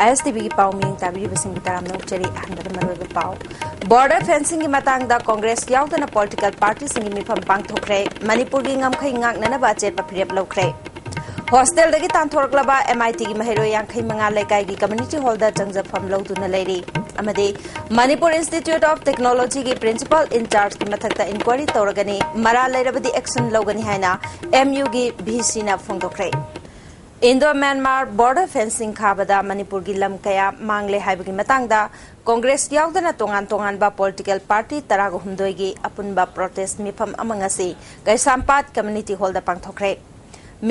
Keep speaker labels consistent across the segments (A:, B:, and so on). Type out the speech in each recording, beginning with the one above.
A: ISTV पाव मींग ताबी busing Taram नौचरी हंदर मरोब पाव border fencing की मतंग दा Congress यावदना political party सिंग मिफम पांगथोखरे मणिपुर की ngमखै ngaknana ba chet pa phirep lokre hostel dagi tanthorklaba MIT की महरो यांखै मंगा लेकाई की कम्युनिटी हॉल दा चंगजफम लौदुना लेरी अमदे मणिपुर इंस्टीट्यूट ऑफ टेक्नोलॉजी की प्रिंसिपल इंचार्ज की मथकता इंक्वायरी तौरगनी मरा लेरबदी एक्शन लौगनी हाइना MU की VC ना फोंदोखरे इंडो म्यांमार बॉर्डर फेंसिंग खाबदा मणिपुर की लम कया मांगले हाइबगी मतंगदा कांग्रेस यावदना तोंगान तोंगान बा पॉलिटिकल पार्टी तराग हुमदोई की अपुनबा प्रोटेस्ट मिफम अमंगसी कैसामपात कम्युनिटी हॉल दा पांगथोखरे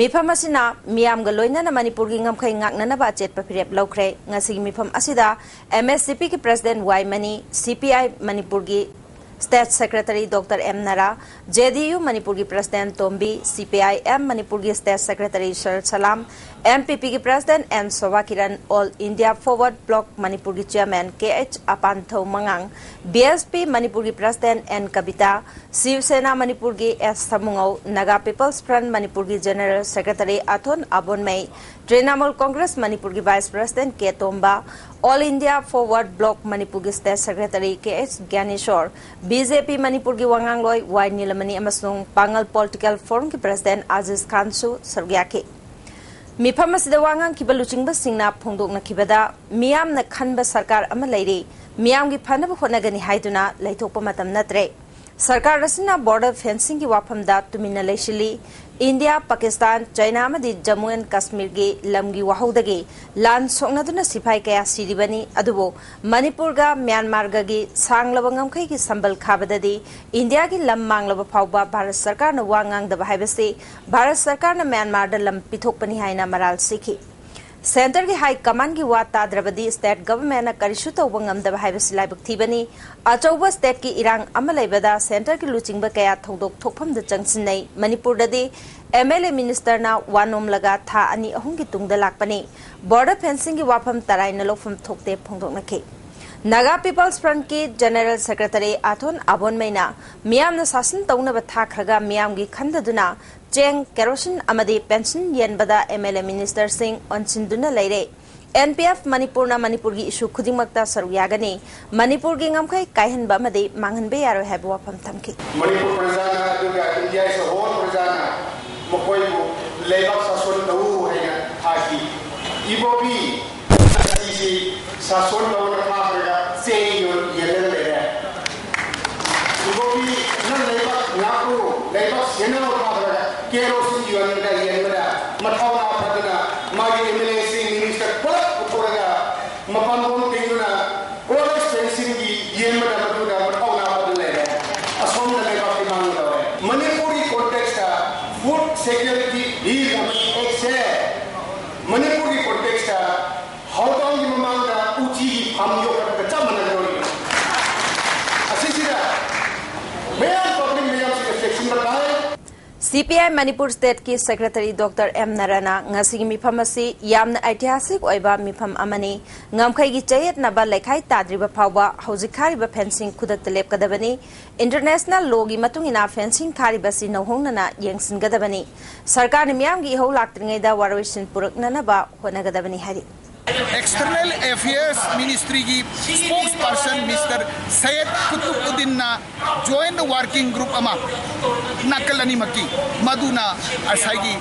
A: मिफम असिना मियाम गलोइना मणिपुर की ngमखै ngaknana ba chet pa phirep lokre ngasi मिफम असिदा MSCP की president Y Mani CPI Manipur की state secretary doctor M Nara JDU Manipur की प्रेसिडेंट तोम्बी CPIM मणिपुर की स्टेट सेक्रेटरी शरद सलाम MPP की president N Shobha Kiran all India forward bloc Manipur की chairman KH Apantho Mangang BSP Manipur की प्रेसिडेंट N कविता शिवसेना मणिपुर की S Samungo Naga people's front Manipur की जनरल सेक्रेटरी अथोन अबोनमई तृणमूल कांग्रेस मणिपुर की vice president K Tomba all India forward bloc Manipur की state secretary KH Gyaneshwar BJP Manipur की वांगांगलोई वाई नीलमणि अमसुंग पांगल पॉलिटिकल फोरम की प्रेसिडेंट आजिज खानसु सरग्याके मिफम असिदा वांगांग की बलुचिंगबा सिंगना फोंदोकनखिबदा मियामना खनबा सरकार अमा लैरे मियाम की फनबा होनगनी हाइदुना लैथोकपा मतम नत्रे सरकार रसिना बॉर्डर फेंसिंग की वाफमदा तुमिना लैशिली इंडिया पाकिस्तान चाइना मदी जम्मू एंड कश्मीर की लमगी वाहौदगी लान सोंगनदुना सिपाही कया सिरिबनी अदुबो मणिपुर गा म्यांमार गी सांगलबा ngमखै की संबल खाबददी इंडिया की लम मांगलबा फावबा भारत सरकार न वांगांग दबा हाइबसे भारत सरकार न म्यांमार द लम पिथोकपनी हाइना मराल सिखी सेंटर की हाई कमान की वात ताद्रबदी स्टेट गवर्नमेंट करिशु तौब ngमदबा हाइबसे लाइबक थीबनी अचौबा स्टेट की इरांग अमा लैबदा सेंटर की लुचिंगबा कया थौदोक थोकफम द चंगसिनै मणिपुर ददी MLA मिनिस्टर ना वानोम लगा था अनि अहुम की तुंगदा लाकपनी बॉर्डर फेंसिंग की वाफम तराई न लोफम थोकते फोंदोकनखे नगा पीपल्स फ्रंट की जनरल सेक्रेटरी अथोन अबोनमैना मियाम न शासन तौनबा थाखरगा मियाम की खंददुना चेंग केरोसिन अमदी पेंशन येनबदा MLA मिनिस्टर सिंह ओनसिंदुना लैरे NPF मणिपुर ना मणिपुर की इशू खुदिमक्ता सरुक यागनी मणिपुर की ngमखै कायहनबा मदे मांगहनबे यारो हैब वाफम थमखि
B: मणिपुर प्रजाना दुगा इंडिया इस होल प्रजाना मकोइबु लेबाक सासन दउ हैना थाकी इबोबी असीसी सासन दउ थाखरगा सेयो येले लेरे इबोबी न लेबाक नाकु लेबाक सेनो थाखरगा केरोसिन युनदा येनबदा मथावना फदना मागे MLA सिंह मिनिस्टर पलक उठोरगा मपनगोम तेगुना ओल फेंसिंग की येनबदा मथुदा मथावना फदले असोम लेबाक की मांग Dave Manipuri context food security is excellent. Manipuri context how long you manga uchi ham yo ka chamana dori. Asisira. Mayor public mayor section बताए
A: CPI मणिपुर स्टेट की secretary doctor M Narana ngasi मिफम असि यामना ऐतिहासिक ओइबा मिफम अमनी ngमखै की चयतनबा लेखाई ताद्रिबा फावबा हौजिक खारिबा फेंसिंग खुदत लेपकदबनी इंटरनेशनल लॉ की मतुंगिना fencing खारिबसि नौहोंगना येंगसिनगदबनी सरकार ने मियाम की हौ लाक्त्रिङैदा वारोइसिन पुरकननबा होनगदबनी हारि
C: External Affairs Ministry की spokesperson Mr. Sept Kutubuddin na join the working group ama nakalani maki maduna asagi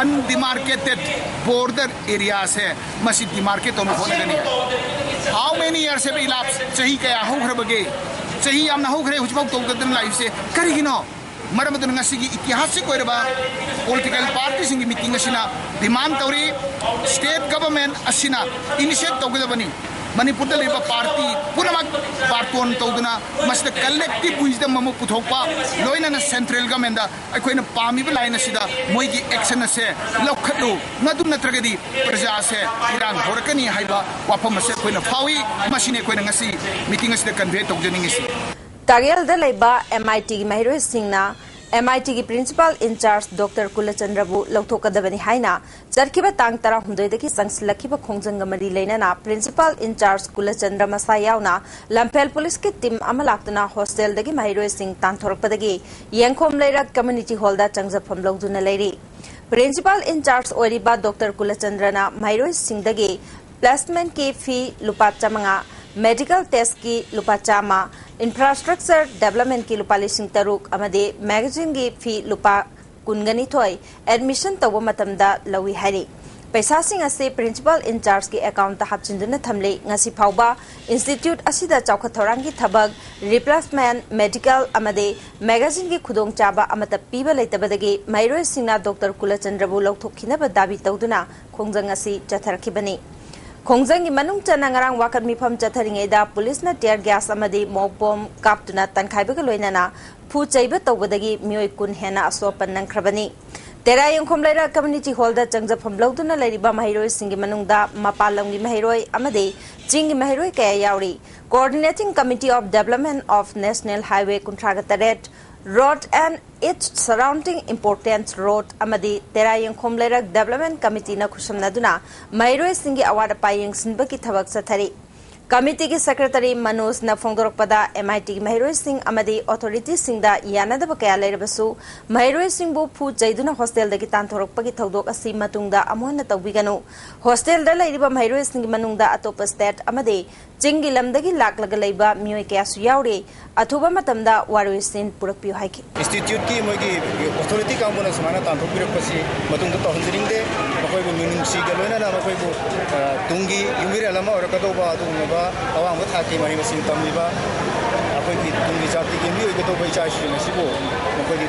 C: undemarcated border areas hai masi demarcate on hone gani how many years have elapsed chahi kaya ho kharbage chahi amna ho khare hujbau tawgadan life se karigino मरमदन ngasi gi इतिहासिक ओइरबा political party सिंग meeting असिना demand तौरी state government असिना initiate तौगदबनी मणिपुर लेबा पार्टी पुनमक पार्टोन तौदना मसद कलेक्टिव विजडम ममु पुथोपा लोइना सेंट्रल गवर्नमेंट अखोइना पामीबा लाइन असिदा मोइगी एक्शन असे लौखटु नदु नत्रगदी प्रजा से इरान होरकनी हाइबा वाफम असे अखोइना फावी मसिने अखोइना ngasi मीटिंग असिदा कन्वे तौजनिंगिसी
A: तागेल द लेबा MIT की महिरो सिंगना MIT की प्रिंसिपल इंचार्ज डॉक्टर कुलचंद्रबु लौथोकदबनी हाइना चरखिबा तांग तरा हुंदोइदगी संगसलखिबा खोंजंग मरी लेना प्रिंसिपल इंचार्ज कुलचंद्र मसा यावना लंफेल पुलिस की टीम अमा लाक्तना हॉस्टल दगी महिरो सिंग तांथोरकपदगी यंखोम लेरक कम्युनिटी हॉल दा चंगजफम लौदुना लेरी प्रिंसिपल इंचार्ज ओरिबा डॉक्टर कुलचंद्रना महिरो सिंगदगी प्लेसमेंट की फी लुपा चमंगा मेडिकल टेस्ट की लुपा चामा इंफ्रास्ट्रक्चर डेवलपमेंट की लुपा लिसिंग तरुक अमदे मैगजीन की फी लुपा कुनगनी थोय एडमिशन तव मतमदा लवी हारी पैसासिंग असे प्रिंसिपल इंचार्ज की अकाउंट हापचिंदुना थमले ngasi फाउबा इंस्टीट्यूट असिदा चौखा थौरांगी थबक रिप्लेसमेंट मेडिकल अमदे मैगजीन की खुदोंग चाबा अमत पीबा लेतबदगी मैरोय सिंगना डॉक्टर कुलचंद्रबु लौथोखिनबा दाबी तौदुना खोंजंग असी चथरखिबनी खोंजंग की मनुंग चना ngarang वाकत मिफम चथरिंगेदा पुलिस ना टियर गैस अमदे मॉक बॉम्ब कापतुना तनखाइबग लोइनाना फु चैबा तौबदगी मियोय कुन हेना असोपन नंखरबनी तेरा यंखोम लेरा कम्युनिटी हॉल दा चंगजफम लौदुना लेरिबा महिरोय सिंगी मनुंगदा मपालंगी महिरोय अमदे चिंगी महिरोय कया यावरी coordinating committee of development of national highway कुंट्रागतरेट road and its surrounding important road अमदे तेरा यंखोम लेरा डेवलपमेंट कमिटी ना खुशमनादुना महिरोय सिंगी अवार्ड पायंग सिनबकी थबक सथरी कमिटी की सेक्रेटरी मनोज न फोंदोरपदा MIT की महिरोय सिंह अमदी अथॉरिटी सिंहदा यानदब कया लेरबसु महिरोय सिंहबु फु जैदुना हॉस्टेल दगी तांथोरकपगी थौदोक असि मतुंगदा अमोहन तौबिगनु हॉस्टेल दा लेरिबा महिरोय सिंह मनुंगदा अतोप स्टेट अमदे चिंगी लमदगी लाकलग लेबा मियोय कयासु यावरे अथुबा मतमदा वारोय सिन पुरकपियो हाइकि
D: इंस्टीट्यूट की मोगी अथॉरिटी कामबुना समाना तांथोपिरकपसि मतुंगदा तहंजरिंगदे मखोयबु मिनुंगसी गलोना ना मखोयबु तुंगी युमिरे लमा औरकदोबा अदुंगबा अवांग थाकी मरि मसिन तमिबा अखोयगी तुंगी जाति की मियोय गदोबा इचासिन सिबु मखोयगी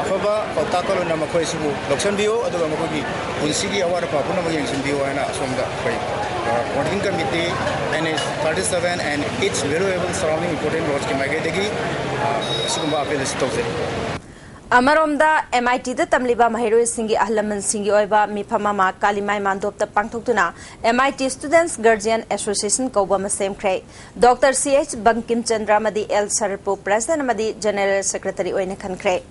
D: अफबा पताकलोना मखोयसिबु लक्षणबियो अदुगा मखोयगी पुलिसिगी अवार पापुना मयंसिनबियो हाना असोमदा खै Coordinating Committee NH 37 and its valuable surrounding important roads की मायके देगी सिकुम्बा अपील स्टोजे
A: अमरोमदा MIT दा तमलिबा महिरोय सिंगी अहलमन सिंगी ओइबा मिफमामा कालिमाय मानदोप ता पांगथोक्तुना MIT Students Guardian Association कौबा मसेम ख्रे डॉक्टर CH बंकिम चंद्रा मदी L सरपो प्रेसिडेंट मदी जनरल सेक्रेटरी ओइने खनख्रे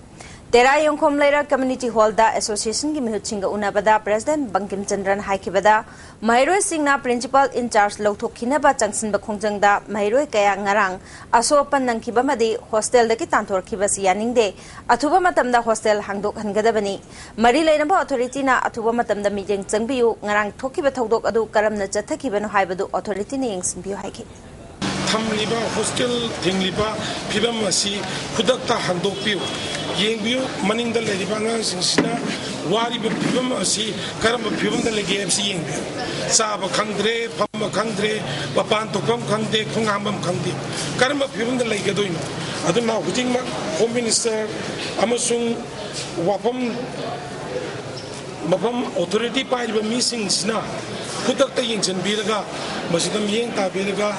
A: तेरा यंखोम लेरा कम्युनिटी हॉल दा एसोसिएशन की मिहुचिंग उनाबदा प्रेसिडेंट बंकिम चंद्रन हाइकिबदा महिरोय सिंगना प्रिंसिपल इंचार्ज लौथोखिनबा चंगसिनबा खोंजंगदा महिरोय कया ngarang असोपन नंखिबा मदि हॉस्टेल दकी तांथोरखिबस यानिंगदे अथुबा मतमदा हॉस्टेल हांगदोक हनगदबनी मरि लेनबा अथॉरिटी ना अथुबा मतमदा मीटिंग चंगबियु ngarang थोखिबा थौदोक अदु करमना चथखिबनो हाइबदु अथॉरिटी ने यंगसिनबियु हाइकि
E: थमलिबा हॉस्टेल थिंगलिबा फिबम असी खुदकता हांगदोकपियु येंबियु मनिंगदा लेरिबा ngang वारिबा फिबम असी करम फिबमदा लेगे एफसी येंबियु साबा खंगद्रे फम खंगद्रे बपान तोकम खंगदे खोंगामम खंगदे करम फिबमदा लेगदोइनो अदुना हुजिंगमा होम मिनिस्टर अमसुंग वाफम मफम ऑथोरिटी पाइबा मीसिंगसिना खुदकता येंचनबिरगा मसिदम येंग ताबिरगा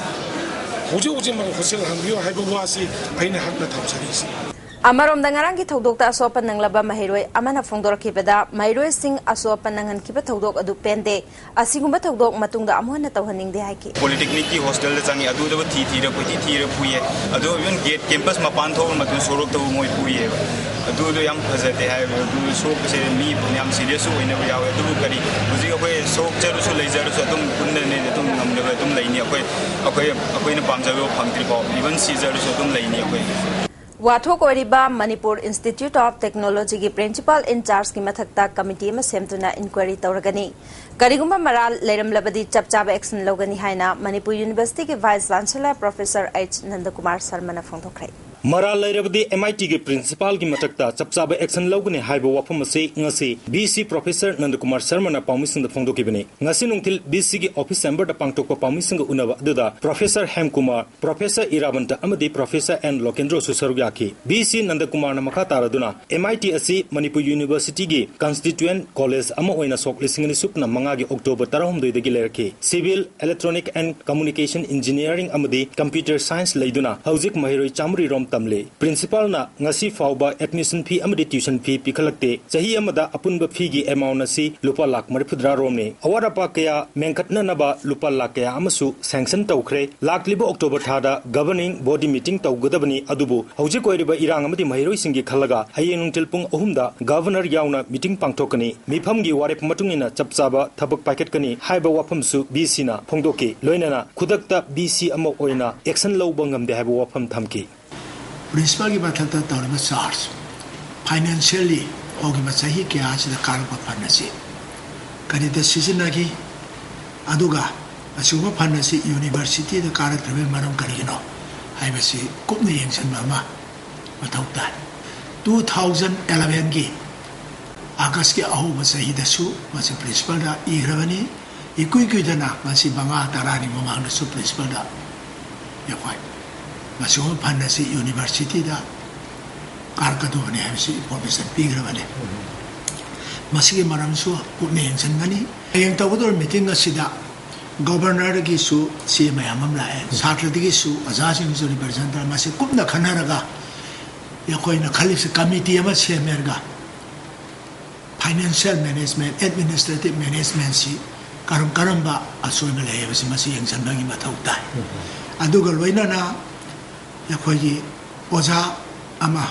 E: हुजिग हॉस्टेल हांबियो हाइबा वासी आइना हकना थामसरिसि
A: अमरोमदा ngarang ki thogdokta asopa nanglaba mahiroi amana phongdorkhibada mahiroi sing asopa nangankiba thogdok adu pende asigumba thogdok matungda amhona tawhaningde haiki
F: polytechnic ki hostel da changi adu da thi ra puye adu even gate campus mapan thog matun sorok da moi puye adu do yam phajate hai adu sok se mi yam serious oina ba yawe adu kari buji akoi sok charu su leijaru su tum kunna ne tum namde ba tum laini akoi na pamjabe phangtri ba even sijaru su tum laini akoi
A: वाथोक ओरिबा Manipur institute of technology की principal in charge की मथक्ता committee में सेमतुना inquiry तौरगनी करिगुंबा मराल लेरमलबदी चपचाब एक्शन लौगनी हाइना मणिपुर यूनिवर्सिटी के vice chancellor professor H Nandkumar Sharma फोंदोखरे
G: मराल लेरबदी MIT के प्रिंसिपल की मथक्ता चपचाब एक्शन लौगनी हाइबा वाफम से ngasi BC professor Nandkumar Sharma ना पाउमिसिंग फोंदोकिबने ngasi नुंथिल BC की ऑफिस चैम्बर दा पांगतोकपा पाउमिसिंग उनबा दुदा प्रोफेसर हेम कुमार प्रोफेसर इरावंत अमदी प्रोफेसर एन लोकेंद्र सुसरुयाकी BC नंदकुमार ना मखा तारदुना MIT असि मणिपुर यूनिवर्सिटी की कंस्टिट्यूएंट कॉलेज अमा ओइना सोक लिसिंग नि सुपना मंगा की अक्टोबर 13 दगी लेरके civil electronic and communication engineering अमदी कंप्यूटर साइंस लेदुना हौजिक महिरोई चामुरी रोम तमले प्रिंसिपल ना ngasi फाउबा एडमिशन फी अमदी ट्यूशन फी पिखलकते चाही अमदा अपुनबा फी की अमाउंट असि लुपा लाख मरिफुद्रा रोमने अवारापा कया मेंखटना नबा लुपा लाख कया अमसु सैंक्शन तौखरे लाखलिबो अक्टोबर थादा गवर्निंग बॉडी मीटिंग तौगदबनी अदुबु हौजिक ओइरिबा इरांग अमदी महिरोई सिंगी खलगा हयें नुंतिल पुंग 3 दा गवर्नर यावना मीटिंग पांगथोकनी मिफमगी वारेप मतुंगिना चपचाबा थबक पाइकेटकनी हाइबा वाफमसु BC ना फोंदोके लोइनाना खुदकता BC अमा ओइना एक्शन लौबा ngamde हाइबा वाफम थमकी
H: प्रिंसिपल की मथक्ता तौरबा चार्ज फाइनेंशियली होगी मचाही के आज द कारक फंड से करीद सिजनगी aduga asuma phanasi university da karak trabe maram karino haibasi kupni yengsan mama mathauta 2011 gi August ki ahu sahi dasu masi principal da igrabani ikui dana masi banga tarani mamang da su principal da yakwai masi uma phanasi university da karkadu ne haibasi information pigrabani masi maram su kupni yengsan ngani yang tawdor meeting asida governor ki su si mayamam lae satra ki su azasing su representative masi kupna khanaraga yakoi na khalif committee ama semerga financial management administrative management si karamba asoy na lae basi masi yang sanbangi mathauta aduga loina na yakoi gi oza ama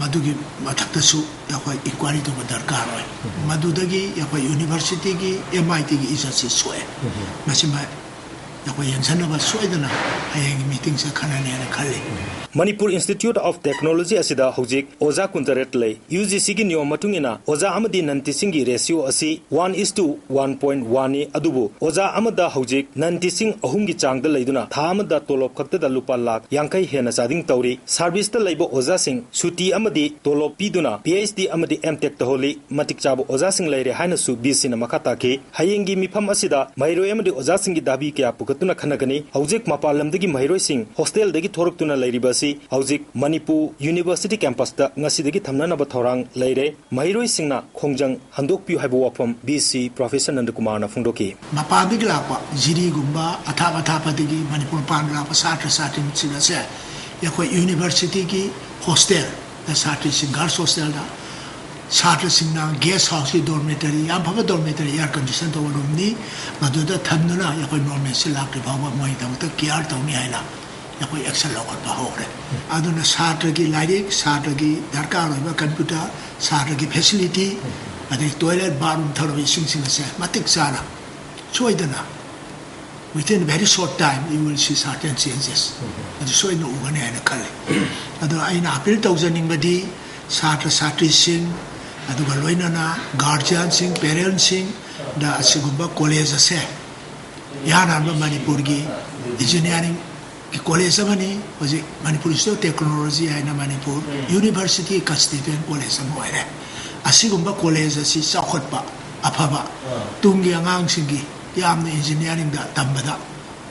H: madugi mathaktasu yakoi inquiry to darkar oi madudagi yakoi university gi MIT gi isasi soe masima yakoi yang sanaba soedana ayang meeting sa khanane na khale
G: Manipur Institute of Technology asida hojik oza kuntaret lay UGC gi niyo matungina oza amadi nantising gi ratio asi 1:1.1 adubu oza amada hojik nantising ahum gi changda laiduna thamada tolop khakta da lupa lak yankai hena sading tauri service ta laibo oza sing suti amadi tolop piduna PhD amadi MTech ta holi matik chabu oza sing laire haina su BC na makata ke hayengi mifam asida mairoi amadi oza sing gi dabi kya pukatuna khanagani hojik mapalam dagi mairoi sing hostel dagi thoruktuna lairiba Hauzik Manipur University campus da ngasidagi thamnanaba thorang leire mahiroi singna khongjang handokpiu haibo wafam BC Professor Nandakumar na phungdoki
H: mapabig lakwa jiri gumba athapa digi Manipur pandra pa satra satin sila se yakoi university ki hostel da satri sing girls hostel da satra singna guest house ki dormitory am phaba dormitory air condition to room ni maduda thamnuna yakoi normal sila ke bawa moi da ta care to ni aila yakoi action lokot ba hore aduna satra ki lighting satra ki darkar hoiba computer satra ki facility ade toilet bathroom tharo sing se matik sara soidana within a very short time you will see certain changes ade soidna ugane ana kale adu aina appeal thousand badi satra satri sing adu galoina na guardian sing parents sing da asigumba college ase yana ba Manipur gi engineering college amani hoji Manipur Institute of Technology aina Manipur University constituent college amoire asigumba college asi sakhotpa afaba tungi angang singi yamna engineering da tambada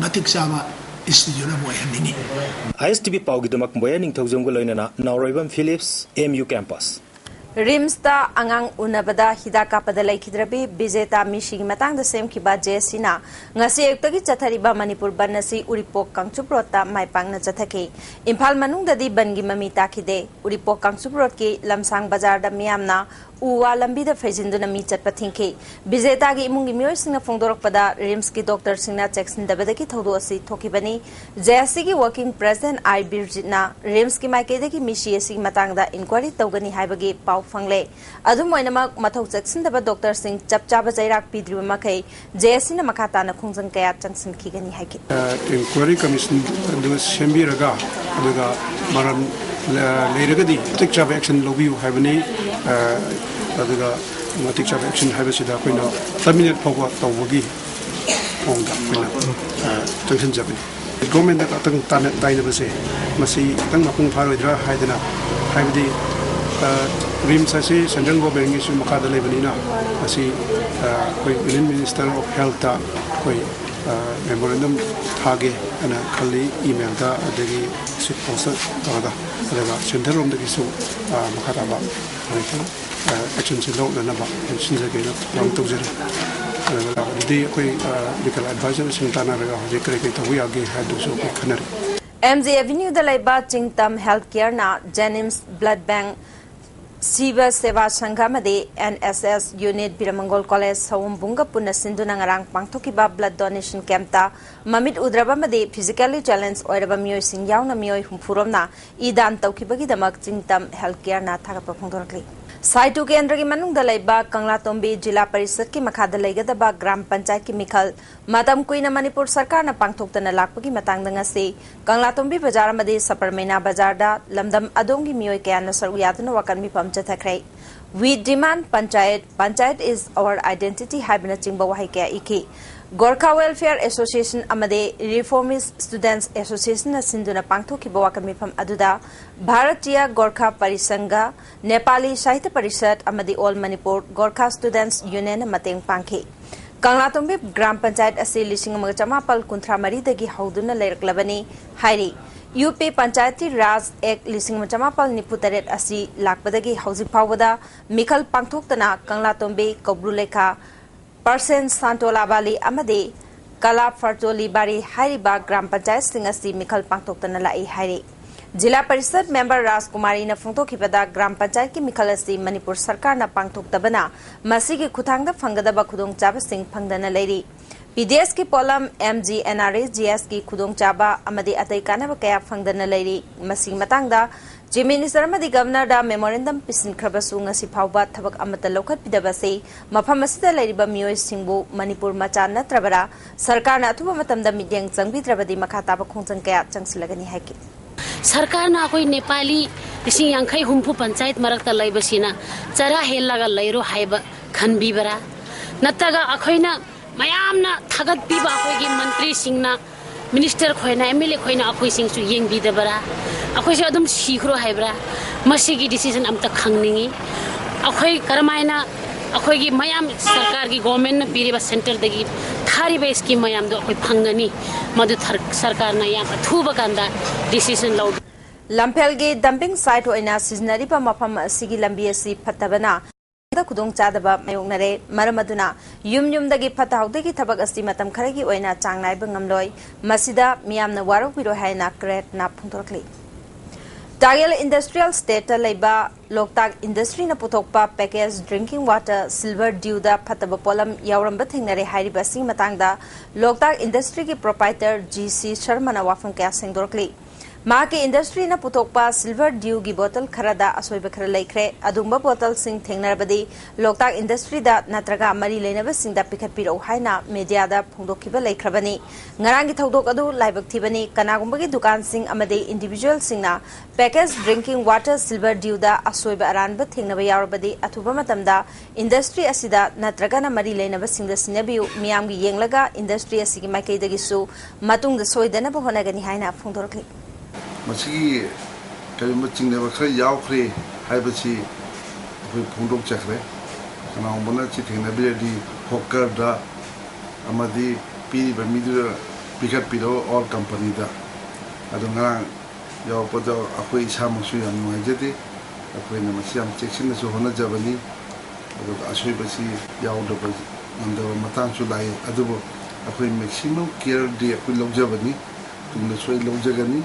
H: matik sama institute mo yanini
G: ISTV paugidamak boyaning thawjong go loinana Nauroibam Phillips MU campus
A: Rims da angang unabada hidaka padalai khidrabi bijeta mishing matang da sem kiba jesina ngasi ektagi chathariba Manipur banasi uripok kangchuprota maipangna chathake Imphal manung da di bangi mami takhide uripok kangchuprot ki lamsang bazar da miyamna uwa lambi da fejinduna mi chatpa thingke bijeta gi imungi mioi singna phongdorokpada Rims ki doctor singna checksin dabada ki thodu asi thokibani JSC ki working president I Birjitna Rims ki maikede ki mishi asi matang da inquiry tawgani haibagi pau fangle adum oinamak mathau checksin daba doctor sing chapchaba jairak pidriba makai JSC na makata na khongjang kaya changsin khigani haiki
I: inquiry commission du sembiraga aduga maram leiragadi chapchaba action lobiu haibani aduga matik chap action habesida koina terminate phawa tawgi ongda koina tension jabe government da tang tan taina base masi tang mapung pharoidra haidana haibdi rim sase central government isu makada lebanina masi koi union minister of health ta koi memorandum thage ana khali email da adagi sit post da daga central rom da kisu makada ba action silo na ba sinja ke na lang to jere di koi legal advisor sintana raga je kare ke to ya ge ha do so ko khanare
A: MJ Avenue da laiba Chingtam Healthcare na Jenims Blood Bank Siva Seva Sanghamade NSS Unit Biramangol College Sawum Bunga Puna Sinduna ngarang pangthokiba blood donation camp ta mamit udraba made physically challenged oiraba mioi sing yauna mioi humfuromna idan tawkibagi damak Chingtam Healthcare na thagapa phongdorkli Saitu Kendra ki manung da laiba Kanglatombi Jila Parisad ki makhada laigadaba Gram Panchayat ki mikhal matam kuina Manipur Sarkar na pangthoktana lakpagi matang da ngasi Kanglatombi Bazar amadi Saparmena Bazar da lamdam adongi mioi kaya na saru yaduna wakan mipam chathakrai We demand Panchayat is our identity habina chingba wahi kaya iki Gorkha Welfare Association amade Reformist Students Association sinduna pangthokiba wakam mifam aduda Bharatiya Gorkha Parisanga Nepali Sahitya Parishad amade All Manipur Gorkha Students Union mateng pangki Kanglatombe Gram Panchayat asi lising chamapal kuntra mari dagi hauduna leraklabani hairi UP Panchayati Raj Ek lising chamapal niputaret asi lakbadagi hausi pawada Mikhal pangthoktana Kanglatombe Kobrulekha Persen Santola Bali amade Kala Fartoli Bari Hariba Gram Panchayat Singasi Mikhal Pangtoktana Lai Hari Jila Parishad member Raj Kumari na Phongtokibada Gram Panchayat ki Mikhal asi Manipur Sarkar na Pangtoktabana masigi khutangda phangadaba khudongchaba sing phangdana leiri PDS ki polam MG NRA GS ki khudongchaba amade atai kanaba kaya phangdana leiri masing matangda Chief Minister amadi Governor da memorandum pisin khrabasu ngasi phawba thabak amata lokhat pidabase mafam asida leiriba miyoi singbu Manipur macha natrabara sarkar na athuba matamda midyang changbidrabadi makha taba khongchang kaya changsilagani haiki
J: सरकार ना कोई नेपाली इसी यांखै हुम्फु पंचायत मरकता लैबसिना चरा हेल्लागा लैरो हाइबा खनबिबरा नत्तगा अखैना मयामना थगत पिबा अखैगी मन्त्री सिंहना minister खोइना MLA खोइना अखै सिंहसु येंगबिदबरा अखैसु अदुम सिख्रो हाइबरा मसिगी decision अमता खंगनिंगी अखै करमाइना अखैगी मयाम सरकार की government न पिरिबा centre दगी थारिबा scheme मयाम दो अखै फंगनी मदु सरकार ना या अथुबा कांदा decision low
A: Lampel ge dumping site oina seasonary pa mafam asigi lambi asi phatabana da khudong chadaba mayongnare maramaduna yum dagi phatahawdagi thabak asi matam kharagi oina changnai ba ngamloi masida miyamna warok biro haina kret na phungtorkli Tagel Industrial State Laiba Loktak Industry na puthokpa package drinking water silver dew da phataba polam yauramba thingnare hairiba sing matangda Loktak Industry ki proprietor GC Sharma na wafam kya singdorkli maa ki industry na puthokpa silver dew gi bottle kharada asoiba khara laikre adumba bottle sing thengnarbadi Loktak Industry da natraga mari leinaba singda pikhatpiro haina media da phongdokhiba laikhrabani ngarangi thodok adu laibak thibani kanagumba gi dukan sing amade individual singna package drinking water silver dew da asoiba aranba thengnaba yarabadi athuba matamda industry asida natraga na mari leinaba singda sinabiu miyam gi yenglaga industry asigi maikei dagi su matungda soidana ba honagani haina phongdorkli
K: Masih kami macam ni bakal jauh kiri, hai besi, kami punduk cakre, karena orang mana citi nak beli di hawker dah, amadi piri bermidu pikat piro all company dah, ada orang jauh pada aku isha maksud yang mana jadi, aku ini masih am cek sini sohana jabani, ada asal besi jauh dapat anda matang sulai, ada aku ini maximum care dia aku log jabani, tunggu soal log jagani.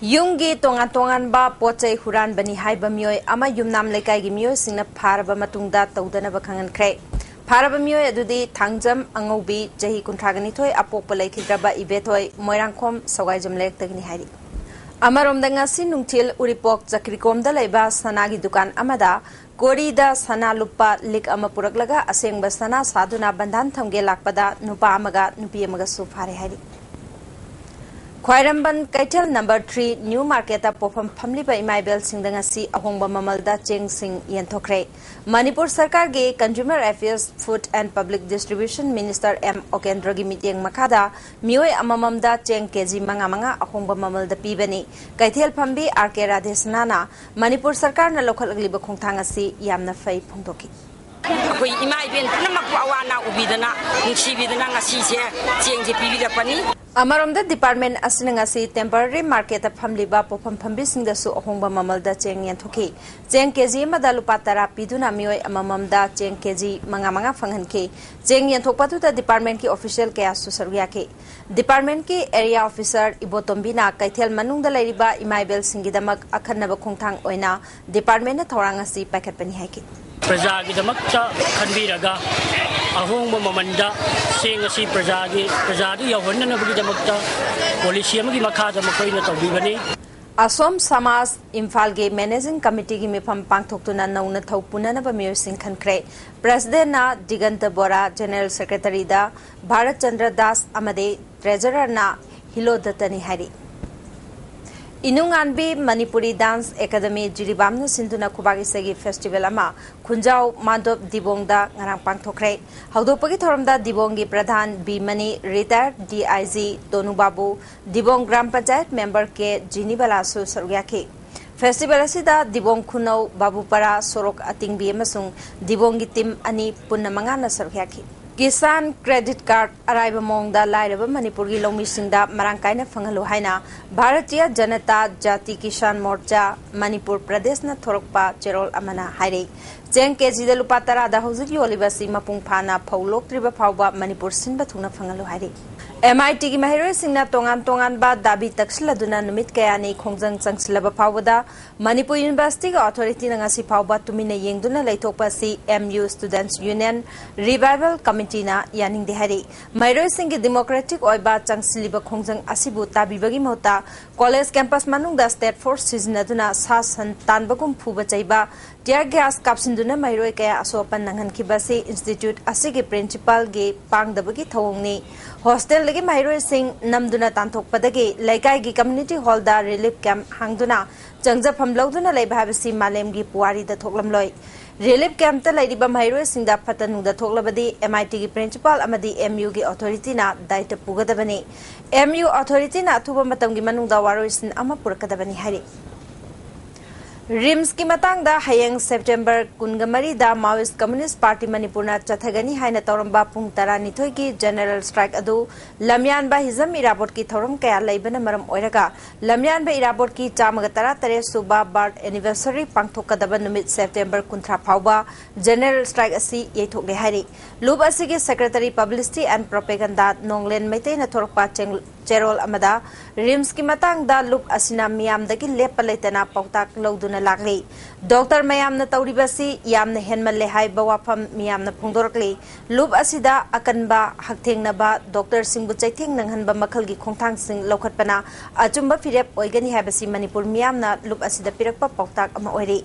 A: Yungi tongan ba pochai huran bani haiba miyoi ama yumnam lekai gi miyoi singna pharaba matungda tawdana ba khangan khre pharaba miyoi adudi thangjam angobi jahi kunthagani thoi apokpa laikhidraba ibethoi moirangkhom sogai jamlek tagni hairi amarom danga sin nungthil uripok jakrikom da leiba sanagi dukan amada kori da sana lupa lik ama puraklaga asengba sana saduna bandhan thamge lakpada nupa amaga nupi amaga su phare hairi Khwairamban Kaitel number 3 New Market Pofam Family by Maibel Singdangasi Ahongba Mamalda Cheng Sing Yentokre Manipur Sarkar ge Consumer Affairs Food and Public Distribution Minister M Okendra gi meeting makada mioi amamamda Cheng kg manga Ahongba Mamalda pibani Kaitel Phambi RK Radhesnana Manipur Sarkar na local agliba khongthangasi yamna fai phongdoki
L: Koi imai ben namak awana ubidana nungsibidana ngasi se Cheng je pibida pani
A: Amaramda Department Asinangasi temporary market of Famliba Popam Pambising the Su Hongba Mamalda Cheng Yantoki. Cheng Kezi Madalupatara Piduna Mio Amamda Cheng Kezi Mangamanga Fanganke. Cheng Yantopatu the department ki official Kayasu Sarviake. Department ki area officer Ibotombina Kaitel Manung the Lariba Imaibel Singidamak Akanaba Kongtang Oina. Department Torangasi Packet Penihaki.
M: Prajagi the Makta Kanbiraga Ahong Mamanda saying a sea Prajagi Yavana Makta Polisiamaki Makata Makoina Tobibani
A: Asom Samas Infalge Managing Committee gi mifam pangthoktuna nauna thopuna ba music khankre President na Diganta Bora General Secretary da Bharat Chandra Das amade Treasurer na Hilo Datani Hari Inunganbi Manipuri Dance Academy Jiribamna Sinduna Kubagi Festival Ama Kunjau Mandop Dibongda Ngarang Pangthokre Haudopagi Thoramda Dibongi Pradhan B Mani retired DIG Tonu Babu Dibong Gram Panchayat member ke Jinibalasu Saryaki Festival asida Dibong Kunau Babupara Sorok Atingbi amasung Dibongi Tim Ani Punamangana Saryaki Kisan credit card arrive among the Lairaba Manipuri Lomi Singda Marankaina Fangalu Haina Bharatiya Janata Jati Kisan Morcha Manipur Pradesh na Thorokpa Cherol Amana Haire Jeng Keji de Lupatara da Hoziki Olivasi Mapung Pana Paulok Triba Pauba Manipur Sinba Tuna Fangalu Haire MIT ki mahiro singna tongan ba dabi taksila duna numit kayani khongjang changsilaba phawada Manipur University ga authority na ngasi phawba tumina yengduna laithokpa si MU Students Union Revival Committee na yaning de hari mahiro singgi democratic oiba changsiliba khongjang asibu tabibagi mota college campus manungda state force siznaduna sasan tanbagum phuba chaiba tear gas kapsinduna mahiro kaya asopan nanghan kibasi institute asigi principal ge pangdabagi thawngni hostel lagi mahiro sing namduna tanthok padagi laikai gi community hall da relief camp hangduna changja phamloduna leibhabasi malem gi puari da thoklam loi relief camp ta laidiba mahiro sing da phatanu da thoklabadi MIT gi principal amadi MU gi authority na daita pugadabani MU authority na thuba matam gi manung da waroisin ama purakadabani hari Rims ki matang da hayang September kungamari da Maoist Communist Party Manipurna chathagani haina toramba pung tara nithoi ki general strike adu lamyan ba hizam irabot ki thoram kaya laibana maram oiraga lamyan ba irabot ki chamaga tara tare suba birth anniversary pangthokadaba numit September kunthra phawba general strike asi yeithokle hari lub asi ki secretary publicity and propaganda nonglen maitei na thorpa cherol amada Rims ki matang da lub asina miyam dagi lepalaitana pautak loduna lagli Dr. Mayam na tauribasi yam na henmalle hai bawafam miyam na phungdorkli lub asida akanba haktheng na ba Dr. Singbu chaitheng nanghanba makhal gi khongthang sing lokhatpana achumba firep oigani habasi Manipur miyam na lub asida pirakpa pautak ama oiri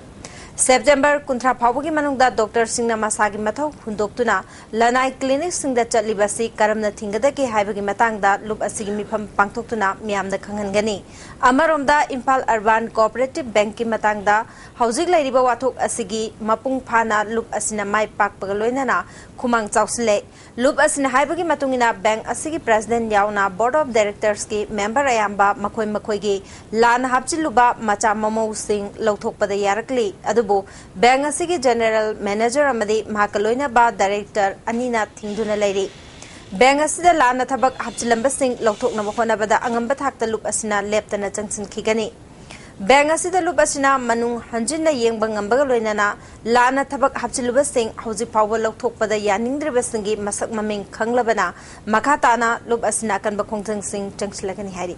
A: September kunthra phawgi manungda Dr. Singna masagi mathau hundoktuna lanai clinic singda chatlibasi karamna thingada ke haibagi matangda lub asigi mifam pangthoktuna miyamda khangangani amaromda Impal Urban Cooperative Bank ki matangda haujik lairiba wathok asigi mapung phana lub asina mai pakpaga loinana khumang chausle lub asina haibagi matungina bank asigi president yauna board of directors ki member ayamba makhoi gi lan hapchiluba macha mamau sing lauthokpada yarakli Bank asigi general manager amadi mahakaloina ba director anina thingduna lairi Bank asida lana thabak hapchilamba sing lauthokna mahonabada angamba thakta lup asina leptana changsin khigani Bank asida lup asina manung hanjinna yengba ngambaga loinana lana thabak hapchiluba sing hauji pawwa lauthokpada yaningdriba singi masak maming khanglabana makhatana lup asina kanba khongthang sing changsilagani hari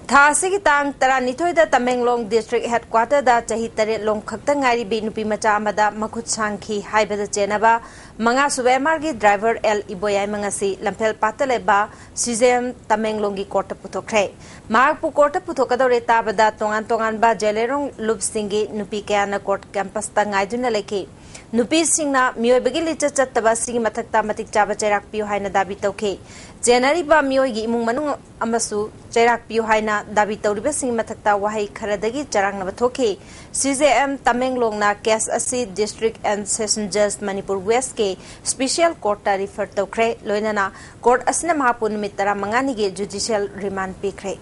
A: Thasi ki tang tara nithoi da Tamenglong district headquarter da chahi tare long khakta ngari bi nupi macha amada makhut sangkhi haibada chenaba manga subemar gi driver L iboyai mangasi lampel patale ba CJM Tamenglong gi court puthokre magpu court puthokadore tabada tongan ba jelerong lup singi nupi kana court campus ta ngaiduna leki nupi singna miyobagi licha chattaba singi mathakta matik chaba chairak piu haina dabi tauke January ba miyoi gi imung manung amasu chairak piu haina dabi tawriba singi mathakta wahai kharadagi charang na bathoke CJM Tamenglong na case asi district and session judge Manipur West ke special court ta refer tawkre loinana court asina mahapun mitara mangani ge judicial remand pikre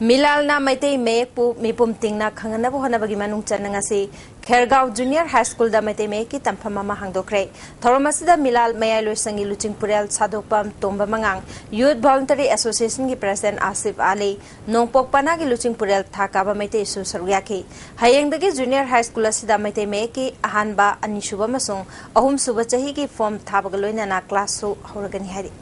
A: Milal na maitei mepu mipum tingna khangana bo hanabagi manung chananga se Khergaon Junior High School da maitei me ki tamphama ma hangdokre thoromasida Milal mayai loisangi luching purel sadopam tomba mangang Youth Voluntary Association ki president Asif Ali nongpok pana ki luching purel thaka ba maitei su saryaki hayengdagi Junior High School asida maitei me ki ahanba anishuba masung ahum suba chahi ki form thabagaloina na class su horagani hari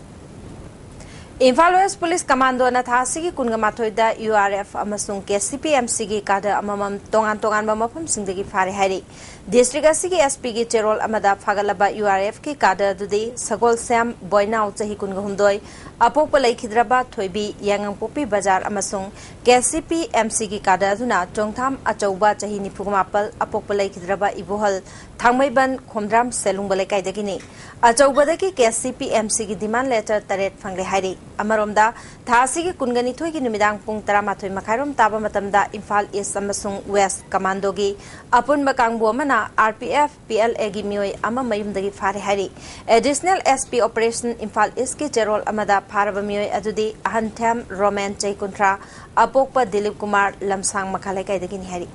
A: Impal West Police Commando na thasi ki kungamathoida URF amasung KCPMC gi kada amamam tongan ba mafam singdagi fare hari district asigi SP gi cherol amada phagalaba URF ki kada dudi sagol sam boinau chahi kungahumdoi अपोप लेखिद्रबा Thoibi यांगंपोपी बाजार अमसुंग KCP MC की कादादुना चोंगथाम अचौबा चही निफुगमापल अपोप लेखिद्रबा Ibohal थांगमैबन खोमद्राम सेलुंग लेकाइदगिनी अचौबदगी KCP MC की demand letter तरेट फंगले हाइरी अमरोमदा थासी की कुनगनिथोय की निमिदांग पुंग 13 मखाइरोम ताबा मतमदा Imphal east अमसुंग waste commando की अपुनबा कांगबो अमना RPF PLA की मियोय अमा मयुमदगी फारे हाइरी additional SP operation Imphal east की जेरोल अमदा फारबा मियोय अदुदी अहंथ्याम रोमैन चैकुंट्रा अपोकपा Dilip Kumar लमसांग मखाले काइदगिनी हाइरी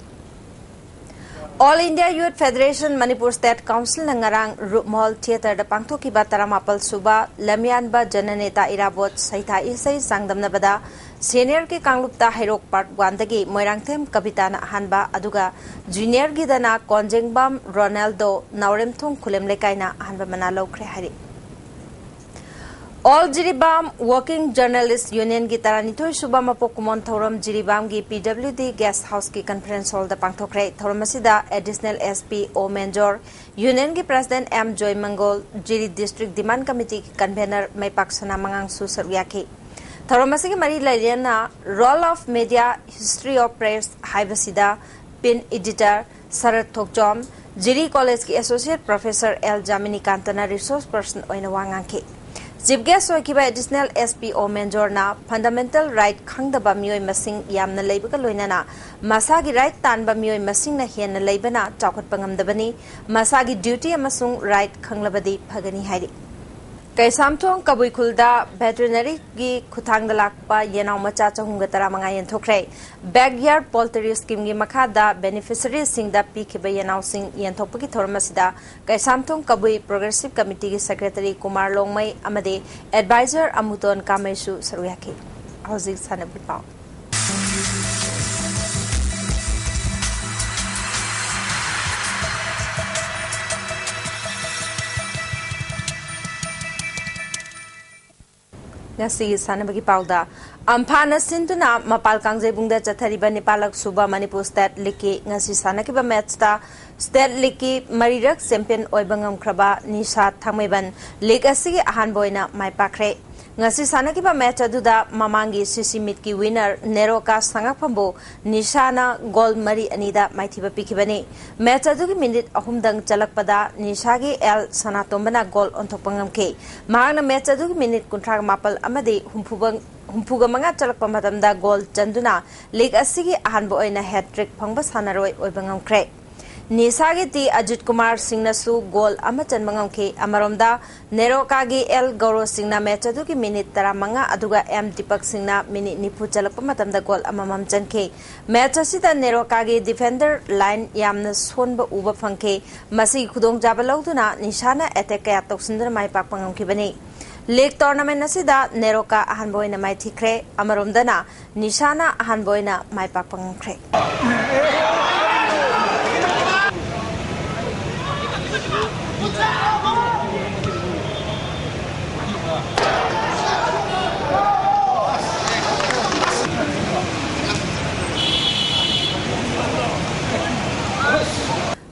A: All India Youth Federation Manipur State Council nangarang Rupmol Theatre da pangthokiba 18 suba lamyanba jananeta irabot saitha isai sangdamnabada senior ki kanglupta hairok part 1 dagi moirangthem kabitana hanba aduga junior gi dana konjengbam Ronaldo nauremthong khulem lekaina hanba mana lokre hari All Jiribam Working Journalist Union की तारानिथोय सुबह मपोकुमोन थौरम जिरीबाम की PWD Guest House की conference hall द पांगथोखरे थौरम असिदा additional SP O Menjor union की president M Joy Mangol Jiri district demand committee की कन्वेनर मैपाक्सना मंगांग सुसरयाखी थौरम असिगी मरी लैरियना role of media history of press हाइबसिदा पिन एडिटर शरद थोकजोम जिरी कॉलेज की एसोसिएट प्रोफेसर एल जामिनी कांतना रिसोर्स पर्सन ओइना वांगांखी Chief guest oikiba additional SPO Menjorna fundamental right khangdaba mioi masing yamna leibaga loinana masagi right tanba mioi masing na hianna leibana chawkhat pangamdabani masagi duty amasung right khanglabadi phagani hairi Kaisamthong Kabuikulda veterinary gi khuthangda lakpa yenau macha chahunga tara manga yen thokre backyard poultry scheme gi makhada beneficiaries singda pikhiba yenau sing yen thokpagi thormasida Kaisamthong Kabui progressive committee gi secretary Kumar Longmai amade advisor Amuton Kamesu saruyaki hauzik sanabipao ngasi sanabagi pauda amphana sinduna mapal kangjebungda chathariba nepalak suba manipur state league ngasi sanakiba match ta state league marirak champion oibangam khraba nisha thangmaiban league asigi ahan boina maipakre ngasi sanakiba match aduda mamangi cc meet ki winner neroka sangakpambo nishana goal mari anida maithiba pikibani match adugi minute ahumdang chalakpada nishagi el sanatombana goal onthopangam ke mahana match adugi minute kunthra mapal amade humpuga manga chalakpa matamda goal chanduna league asigi ahanbo oina hat trick phangba sanaroi oibangam kre Nisagi ti Ajit Kumar Singh nasu goal ama chanmangam ke amaromda Neroka gi El Gauro Singh na match adu ki minute tara manga aduga M Deepak Singh na minute nipu chalakpa matamda goal amamam chanke match asida Neroka gi defender line yamna sonba uba phangke masi khudong jaba lawduna nishana attack ya toksindra mai pak pangam ki bani League tournament asida Neroka ahanboina mai thikre amaromdana nishana ahanboina mai pak pangam kre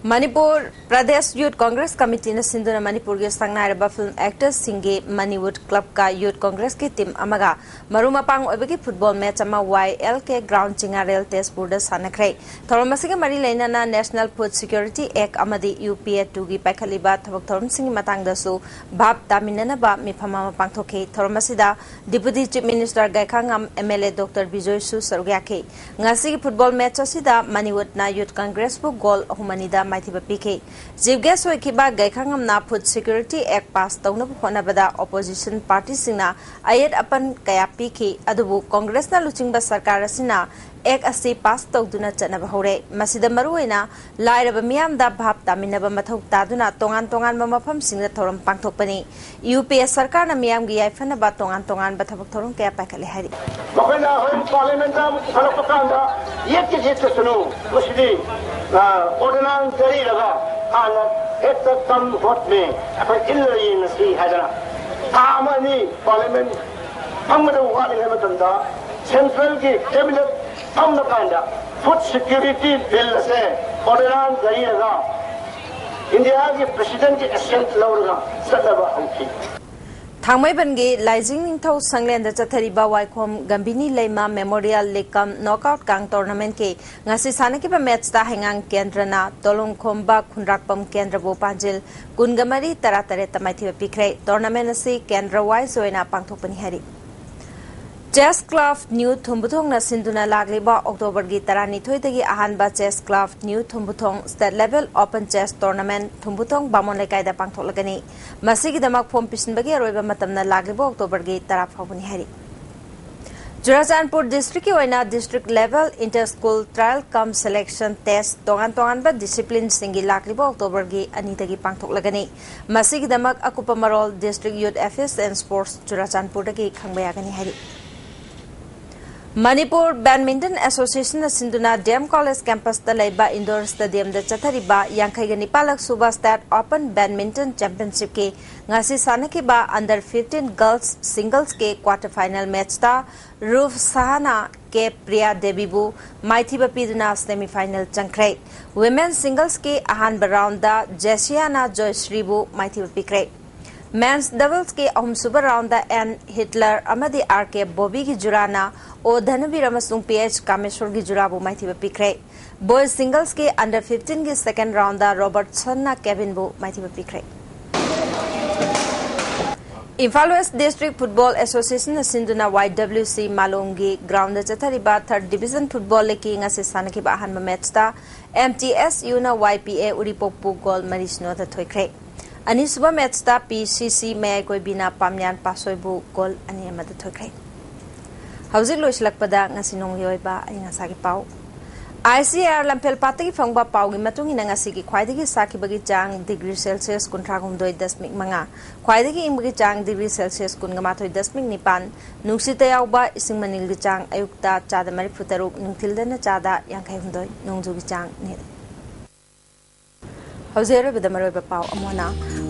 A: Manipur Pradesh Youth Congress Committee na Sindhuna Manipur ge sangnai film actors singe Mannywood Club ka Youth Congress ki team amaga marumapang oibagi football match ama YLK ground chingarel test board sanakre thormasige mari leinana National Food Security Act amadi UPA 2 gi pakhaliba thabak thorum sing matang da su bhab taminana ba mifama pangthoke thormasida Deputy Chief Minister Gaikhangam MLA Dr. Bijoy Su Sargyake ngasi football match asida Mannywood na Youth Congress bu goal humanida maithiba pike Chief guest oikiba Gaikhangam na Food Security Act pass tawna honabada opposition party singna ayat apan kaya pike adubu Congress na luchingba sarkar asina Act asi pass tawduna chanaba hore masida maruina lairaba miyamda bhab taminaba mathau taduna tongan ba mafam singna thoram pangthokpani UPA sarkar na miyam gi yaifana ba tongan ba thabak thorum kaya pakhale hari
B: makhana hoi parliament da khalapakanda yekki jittu sunu usdi ordinance jari laga ala hetta kam vote me apan illai nasi hadana amani parliament amada wali hematanda central ki cabinet amnakanda food security bill se ordinance jari laga India ki president ki assent lawraga sadaba hanki
A: थांमैबनगी लाइजिंग निंथौ संगलेंद चथरिबा Waikhom Gambini Lema memorial लेकम knockout Kang tournament के ngasi sanakibा match ता हेंगांग केंद्रना तोलोंखोंबा खुनराकपम केंद्र बो पांजिल कुनगमरी तरातरे तमाइथिबा पिख्रे टूर्नामेंट असि केंद्र वाइज ओइना पांगथोकपनि हारि चेस क्लब न्यू थुम्बुथोंग ना सिंधुना लागलिबा अक्टोबर की 12 दगी अहानबा chess club new Thumbuthong state level open chess tournament Thumbuthong बामोन लेकायदा पांगथोकलगनी मसिगिदमक फॉर्म पिसनबगी अरोइबा मतमना लागलिबा अक्टोबर की 13 फावबनि हारि चुराचानपुर डिस्ट्रिक्ट की ओइना district level inter school trial cum selection test तोगान डिसिप्लिन सिंगी लागलिबा अक्टोबर की 2 दगी पांगथोकलगनी मसिगिदमक अकुपा मरोल district youth affairs and sports Churachandpur दगी खंगबयागनी हारि मणिपुर बैडमिंटन एसोसिएशन सिंधुना डीएम कॉलेज कैंपस लेबा इंडोर स्टेडियम चथरिबा 54 सुबा स्टेट ओपन बैडमिंटन चैंपियनशिप के ngasi सानकिबा अंडर 15 गर्ल्स सिंगल्स के क्वार्टर फाइनल मैच ता रूफ सहाना के प्रिया देवीबू माइथिबा पीदुना सेमीफाइनल चंख्रे वुमेन सिंगल्स के अहान राउंड दा जेसियाना जयश्रीबू माइथिबा पिख्रे मेंस डबल्स के अहमसुब राउंड एन हिटलर अमदी आर के बॉबी की जुराना ओ धनवीर अमसुंग पीएच कामेश्वर की जुराबू माइथिबा पिख्रे बॉयज सिंगल्स के अंडर 15 की सेकंड राउंड रॉबर्टसन ना केविन बू माइथिबा पिख्रे Imphal west district football association सिंधुना YWC मालोंगी ग्राउंड चथरिबा 3rd डिवीजन फुटबॉल लेकी ngasi सानकिबा अहानबा मैच ता MTSU ना YPA उरिपोकपू गोल मरिसनो दा थोइख्रे अनिसुबा मैच ता PCC में कोई बिना पामयान पासोइबू गोल अनि अमद थोइख्रे हौजिक लोइसलकपदा ngasi नोंगयोइबा ai ngasagi pau ICR लम्फेल पातगी फंगबा पाउगी मतुंगी नंगासी की ख्वाइदगी साखिबगी चांग डिग्री सेल्सियस 19.5 ख्वाइदगी इंबगी चांग डिग्री सेल्सियस 19.9 नुक्सिता याउबा इसिंग मनिलगी चांग अयुक्ता चादा मरिफुतरुक नुंथिलदना चादा 59 नोंजुगी चांग ने हौजेरो बिदमरोइबा पाउ अमोना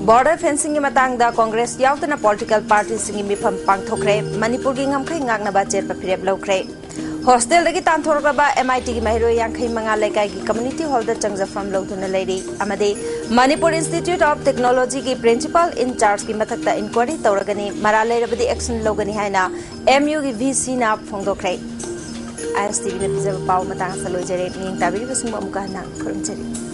A: बॉर्डर फेंसिंग की मतंगदा कांग्रेस याउतना पॉलिटिकल पार्टी सिंगी मिफम पांगथोखरे मणिपुर की ngमखै ngaknaba jet फिरेब लौखरे हॉस्टल दगी तांथोरबा MIT की महिरो 55 लेकाई की कम्युनिटी हॉल दा चंगजफम लौथुना लेरी अमदे मणिपुर इंस्टीट्यूट ऑफ टेक्नोलॉजी की प्रिंसिपल इंचार्ज की मथकता इंक्वायरी तौरगनी मरा लेरबदी एक्शन लौगनी हाइना MU की VC ना फोंगदोखरे ISTV में पाउ मतंग सलोजरे मिंग ताबिरी बसिंग अमुका ना खुरमचरी